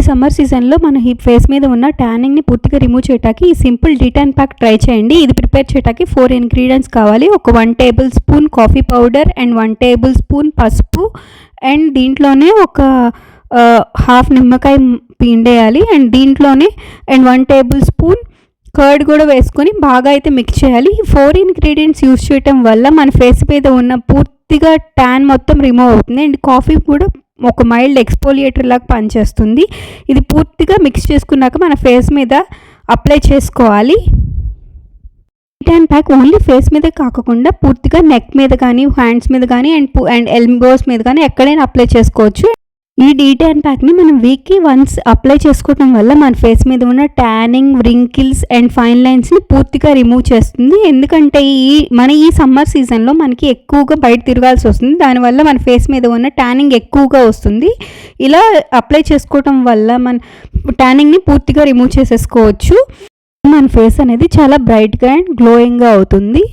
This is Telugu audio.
ఈ సమ్మర్ సీజన్లో మన ఫేస్ మీద ఉన్న ట్యానింగ్ని పూర్తిగా రిమూవ్ చేయడానికి ఈ సింపుల్ డీటాన్ ప్యాక్ ట్రై చేయండి. ఇది ప్రిపేర్ చేయడానికి 4 ఇంగ్రీడియంట్స్ కావాలి. ఒక 1 table spoon coffee powder and 1 table spoon పసుపు అండ్ దీంట్లోనే ఒక హాఫ్ నిమ్మకాయ పిండేయాలి అండ్ దీంట్లోనే అండ్ 1 టేబుల్ స్పూన్ కర్డ్ కూడా వేసుకొని బాగా అయితే మిక్స్ చేయాలి. ఈ 4 ఇంగ్రీడియంట్స్ యూస్ చేయడం వల్ల మన ఫేస్ మీద ఉన్న పూర్తిగా ట్యాన్ మొత్తం రిమూవ్ అవుతుంది అండ్ కాఫీ కూడా ఒక మైల్డ్ ఎక్స్పోలియేటర్ లాగా పనిచేస్తుంది. ఇది పూర్తిగా మిక్స్ చేసుకున్నాక మన ఫేస్ మీద అప్లై చేసుకోవాలి. డీటాన్ ప్యాక్ ఓన్లీ ఫేస్ మీద కాకుండా పూర్తిగా నెక్ మీద కానీ హ్యాండ్స్ మీద కానీ అండ్ ఎల్బోస్ మీద కానీ ఎక్కడైనా అప్లై చేసుకోవచ్చు. ఈ డీటాన్ ప్యాక్ని మనం వీక్కి వన్స్ అప్లై చేసుకోవడం వల్ల మన ఫేస్ మీద ఉన్న ట్యానింగ్, వ్రింకిల్స్ అండ్ ఫైన్ లైన్స్ని పూర్తిగా రిమూవ్ చేస్తుంది. ఎందుకంటే ఈ సమ్మర్ సీజన్లో మనకి ఎక్కువగా బయట తిరగాల్సి వస్తుంది. దానివల్ల మన ఫేస్ మీద ఉన్న ట్యానింగ్ ఎక్కువగా వస్తుంది. ఇలా అప్లై చేసుకోవడం వల్ల మన ట్యానింగ్ని పూర్తిగా రిమూవ్ చేసేసుకోవచ్చు. మన ఫేస్ అనేది చాలా బ్రైట్గా అండ్ గ్లోయింగ్గా అవుతుంది.